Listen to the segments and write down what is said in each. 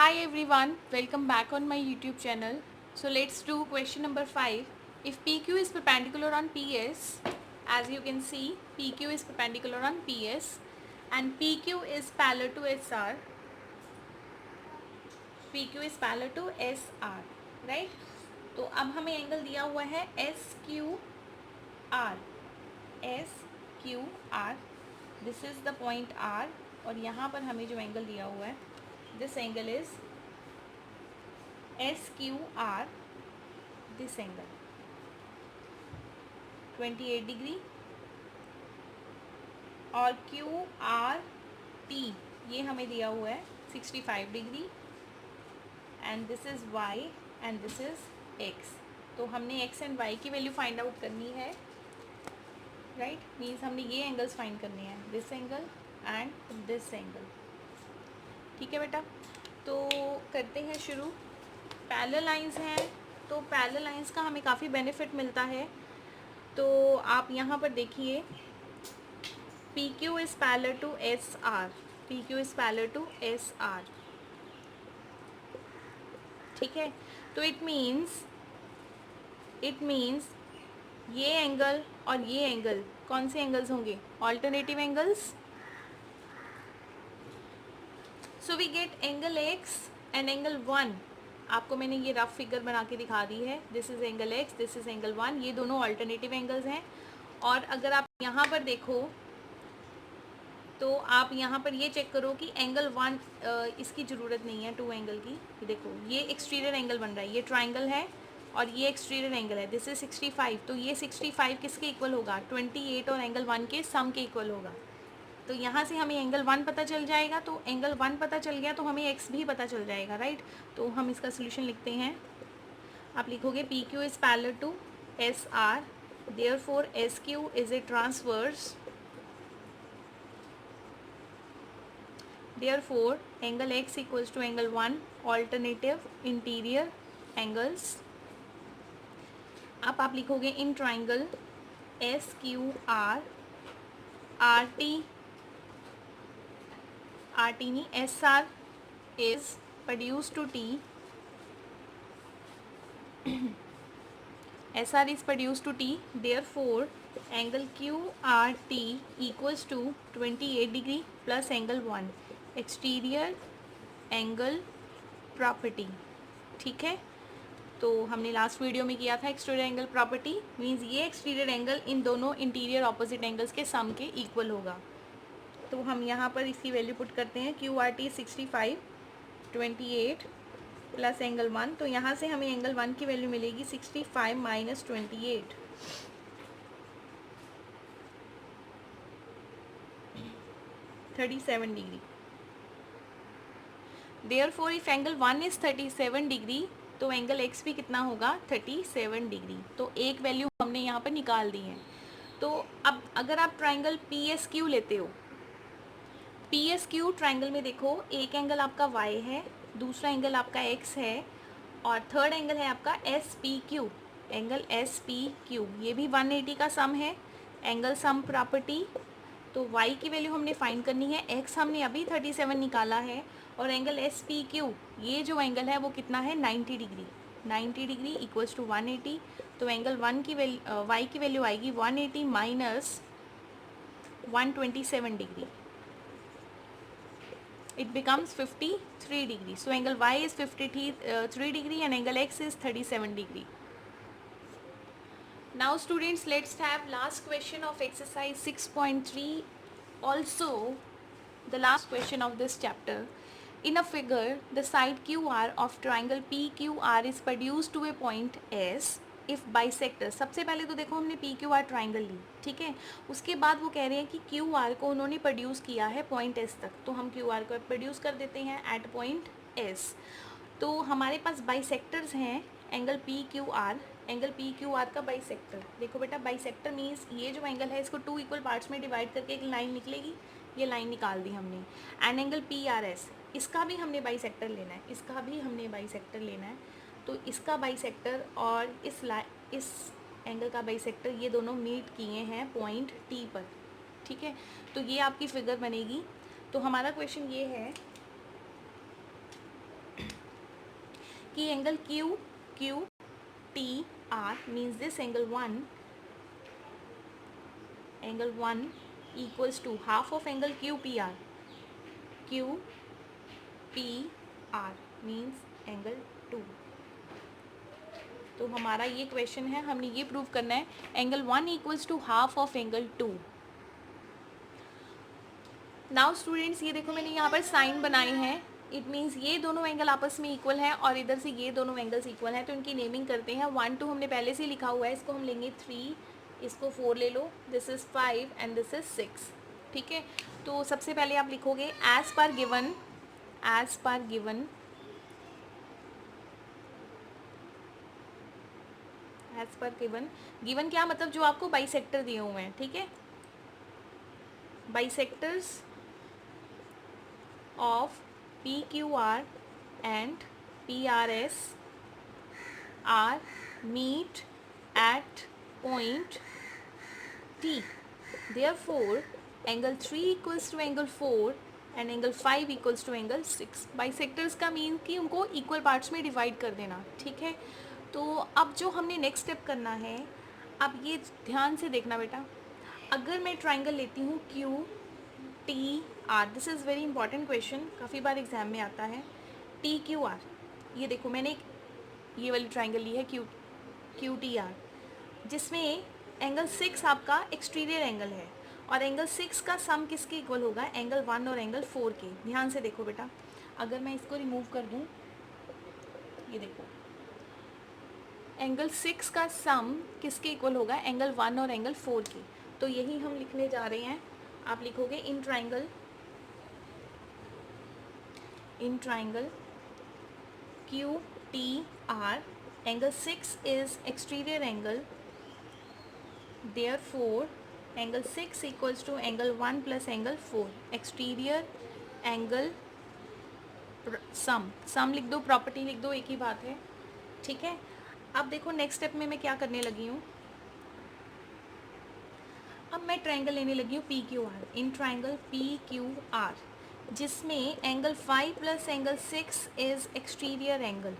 Hi everyone, welcome back on my YouTube channel. So let's do question number 5. If PQ is perpendicular on PS, as you can see, PQ is perpendicular on PS and PQ is parallel to SR. PQ is parallel to SR, right? तो अब हमें angle दिया हुआ है SQR. SQR. This is the point R और यहाँ पर हमें जो एंगल दिया हुआ है, this angle is SQR, this angle 28 degree और QRT ये हमें दिया हुआ है 65 degree and this is Y and this is X. तो हमने X एंड Y की वैल्यू फाइंड आउट करनी है, राइट? मीन्स हमने ये एंगल्स फाइंड करने हैं, this angle and this angle. ठीक है बेटा, तो करते हैं शुरू. पैरेलल लाइंस हैं, तो पैरेलल लाइंस का हमें काफ़ी बेनिफिट मिलता है. तो आप यहाँ पर देखिए, PQ is parallel to SR. PQ is parallel to SR. ठीक है, तो इट मीन्स ये एंगल और ये एंगल कौन से एंगल्स होंगे? Alternative angles. So we get angle X and angle 1. आपको मैंने ये रफ फिगर बना के दिखा दी है. This is angle X, this is angle 1. ये दोनों ऑल्टरनेटिव एंगल्स हैं. और अगर आप यहाँ पर देखो तो आप यहाँ पर ये चेक करो कि एंगल 1 इसकी ज़रूरत नहीं है, 2 एंगल की. देखो ये एक्सटीरियर एंगल बन रहा है, ये ट्राइंगल है और ये एक्सटीरियर एंगल है. This is 65. तो ये 65 किसके इक्वल होगा? 28 और एंगल 1 के सम के इक्वल होगा. तो यहाँ से हमें एंगल 1 पता चल जाएगा. तो एंगल 1 पता चल गया तो हमें एक्स भी पता चल जाएगा, राइट? तो हम इसका सोल्यूशन लिखते हैं. आप लिखोगे PQ is parallel to SR, therefore SQ is a transverse. Therefore, angle X equals to angle 1 alternative interior angles. अब आप लिखोगे इन ट्राइंगल SQR RT नहीं, SR is produced to T. SR is produced to T. Therefore, angle QRT equals to 28 degree plus angle 1. Exterior angle property. ठीक है, तो हमने last video में किया था एक्सटीरियर एंगल प्रॉपर्टी. मींस ये exterior angle in दोनों इंटीरियर ऑपोजिट एंगल्स के सम के इक्वल होगा. तो हम यहाँ पर इसकी वैल्यू पुट करते हैं. QRT 65, 28 plus angle 1. तो यहाँ से हमें एंगल 1 की वैल्यू मिलेगी 65 minus 28, 37 degree. Therefore, if angle 1 is 37 degree तो एंगल X भी कितना होगा? 37 डिग्री. तो एक वैल्यू हमने यहाँ पर निकाल दी है. तो अब अगर आप ट्राइंगल PSQ लेते हो, PSQ ट्राइंगल में देखो एक एंगल आपका Y है, दूसरा एंगल आपका X है और थर्ड एंगल है आपका SPQ. एंगल SPQ ये भी 180 का सम है. Angle sum property. तो y की वैल्यू हमने फाइंड करनी है. x हमने अभी 37 निकाला है और एंगल SPQ ये जो एंगल है वो कितना है? 90 डिग्री. 90 degree equals to 180. तो एंगल 1 की वैल्यू y की वैल्यू आएगी 180 minus 127 degree. It becomes 53 degree. So angle y is 53 degree and angle x is 37 degree. Now students, let's have last question of exercise 6.3, also the last question of this chapter. In a figure, the side QR of triangle PQR is produced to a point S if bisector. सबसे पहले तो देखो हमने PQR triangle ली, ठीक है. उसके बाद वो कह रहे हैं कि QR को उन्होंने प्रोड्यूस किया है पॉइंट S तक. तो हम QR को प्रोड्यूस कर देते हैं एट पॉइंट S. तो हमारे पास बाइसेक्टर्स हैं एंगल PQR. एंगल PQR का बाइसेक्टर देखो बेटा. बाइसेक्टर मीन्स ये जो एंगल है इसको 2 इक्वल पार्ट्स में डिवाइड करके एक लाइन निकलेगी. ये लाइन निकाल दी हमने. एंड एंगल PRS इसका भी हमने बाइसेक्टर लेना है. इसका भी हमने बाइसेक्टर लेना है. तो इसका बाइसेक्टर और इस एंगल का बाइसेक्टर ये दोनों मीट किए हैं पॉइंट T पर. ठीक है, तो ये आपकी फिगर बनेगी. तो हमारा क्वेश्चन ये है कि angle Q T R means this angle one equals to half of angle Q P R means angle 2। तो हमारा ये क्वेश्चन है, हमने ये प्रूव करना है angle 1 equals to half of angle 2। Now students, ये देखो मैंने यहाँ पर साइन बनाए हैं, इट मीन्स ये दोनों एंगल आपस में इक्वल है और इधर से ये दोनों एंगल्स इक्वल हैं, तो इनकी नेमिंग करते हैं। 1 2 हमने पहले से लिखा हुआ है, इसको हम लेंगे 3, इसको 4 ले लो, this is 5 and this is 6। ठीक है, तो सबसे पहले आप लिखोगे एज पर गिवन गिवन क्या मतलब, जो आपको बाइसेक्टर दिए हुए हैं। ठीक है, bisectors of PQR and PRS are meet at point T. Therefore, angle 3 equals to angle 4 and angle 5 equals to angle 6. Bisectors का मीन कि उनको इक्वल पार्ट्स में डिवाइड कर देना। ठीक है, तो अब जो हमने नेक्स्ट स्टेप करना है, अब ये ध्यान से देखना बेटा, अगर मैं ट्राइंगल लेती हूँ Q T are, this is very important question, काफ़ी बार एग्जाम में आता है। टी क्यू आर, ये देखो मैंने ये वाली ट्राइंगल ली है क्यू टी आर, जिसमें एंगल 6 आपका एक्सटीरियर एंगल है और एंगल 6 का सम किसके इक्वल होगा, एंगल 1 और एंगल 4 के। ध्यान से देखो बेटा, अगर मैं इसको रिमूव कर दूँ, ये देखो एंगल 6 का सम किसके इक्वल होगा, एंगल 1 और एंगल 4 के। तो यही हम लिखने जा रहे हैं। आप लिखोगे in triangle Q T R angle 6 is exterior angle, therefore angle 6 equals to angle 1 plus angle 4। Exterior angle sum लिख दो, प्रॉपर्टी लिख दो, एक ही बात है। ठीक है, अब देखो नेक्स्ट स्टेप में मैं क्या करने लगी हूँ। अब मैं ट्रायंगल लेने लगी हूँ P Q R, in triangle P Q R, जिसमें angle 5 plus angle 6 is exterior angle.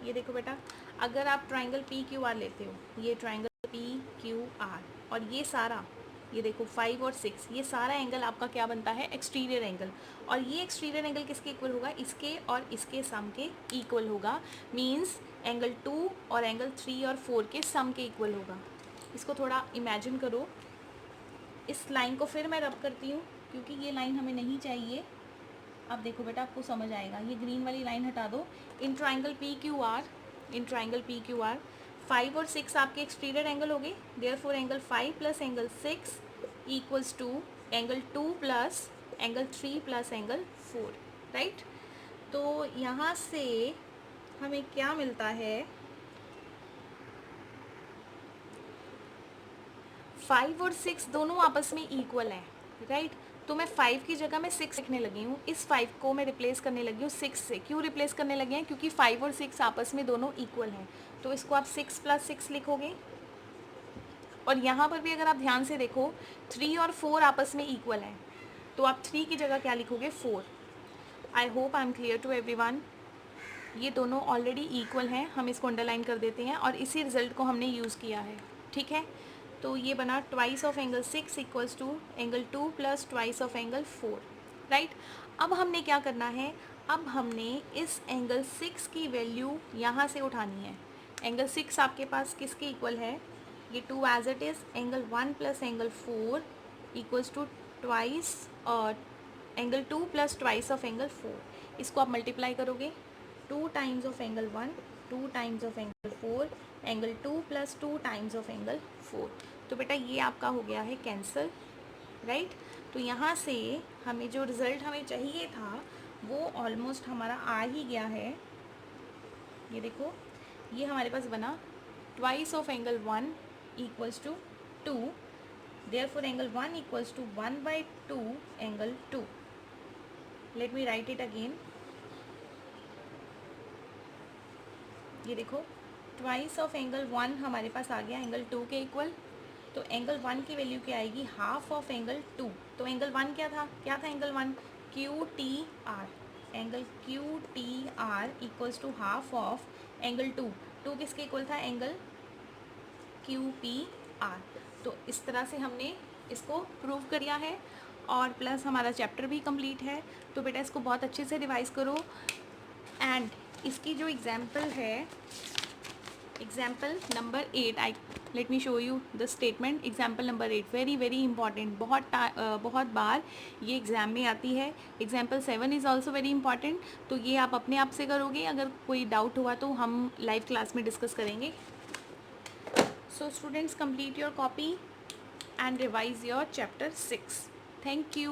ये देखो बेटा, अगर आप ट्रायंगल पी क्यू आर लेते हो, ये ट्रायंगल पी क्यू आर, और ये सारा, ये देखो 5 और 6, ये सारा एंगल आपका क्या बनता है, एक्सटीरियर एंगल। और ये एक्सटीरियर एंगल किसके इक्वल होगा, इसके और इसके सम के इक्वल होगा। मीन्स एंगल 2 और एंगल 3 और 4 के सम के इक्वल होगा। इसको थोड़ा इमेजिन करो। इस लाइन को फिर मैं रब करती हूँ क्योंकि ये लाइन हमें नहीं चाहिए। अब देखो बेटा, आपको समझ आएगा, ये ग्रीन वाली लाइन हटा दो। In triangle P Q R 5 और 6 आपके एक्सटीरियर एंगल हो गए, therefore angle 5 plus angle 6 equals to angle 2 plus angle 3 plus angle 4, right. तो यहाँ से हमें क्या मिलता है, 5 और 6 दोनों आपस में इक्वल हैं, राइट। तो मैं 5 की जगह मैं 6 लिखने लगी हूँ। इस 5 को मैं रिप्लेस करने लगी हूँ 6 से। क्यों रिप्लेस करने लगे हैं, क्योंकि 5 और 6 आपस में दोनों इक्वल हैं। तो इसको आप 6 प्लस 6 लिखोगे। और यहाँ पर भी अगर आप ध्यान से देखो, 3 और 4 आपस में इक्वल हैं, तो आप 3 की जगह क्या लिखोगे, 4। I hope I am clear to everyone. ये दोनों ऑलरेडी इक्वल हैं, हम इसको अंडरलाइन कर देते हैं और इसी रिजल्ट को हमने यूज़ किया है, ठीक है। तो ये बना twice of angle 6 equals to angle 2 plus twice of angle 4, right. अब हमने क्या करना है, अब हमने इस एंगल 6 की वैल्यू यहाँ से उठानी है। एंगल 6 आपके पास किसके इक्वल है, ये 2 as it is, angle 1 plus angle 4 equals to twice और angle 2 plus twice of angle 4। इसको आप मल्टीप्लाई करोगे, 2 times of angle 1, 2 times of angle 4, angle 2 plus 2 times of angle 4। तो बेटा ये आपका हो गया है कैंसिल, राइट। तो यहाँ से हमें जो रिज़ल्ट हमें चाहिए था वो ऑलमोस्ट हमारा आ ही गया है। ये देखो, ये हमारे पास बना twice of angle 1 equals to 2, therefore angle 1 equals to 1/2 angle 2। Let me write it again. ये देखो, ट्वाइस ऑफ एंगल 1 हमारे पास आ गया एंगल 2 के इक्वल। तो एंगल 1 की वैल्यू क्या आएगी, हाफ ऑफ एंगल 2। तो एंगल 1 क्या था angle 1, Q T R. Angle Q T R equals to half of angle two किसके इक्वल था, एंगल क्यू पी आर। तो इस तरह से हमने इसको प्रूव कर लिया है और प्लस हमारा चैप्टर भी कंप्लीट है। तो बेटा इसको बहुत अच्छे से रिवाइज करो। एंड इसकी जो एग्जाम्पल है, example number 8, I let me show you the statement. Example number 8 very very important, बहुत बार ये एग्ज़ाम में आती है। Example 7 is also very important. तो ये आप अपने आप से करोगे, अगर कोई डाउट हुआ तो हम लाइव क्लास में डिस्कस करेंगे। So students, complete your copy and revise your chapter 6. Thank you.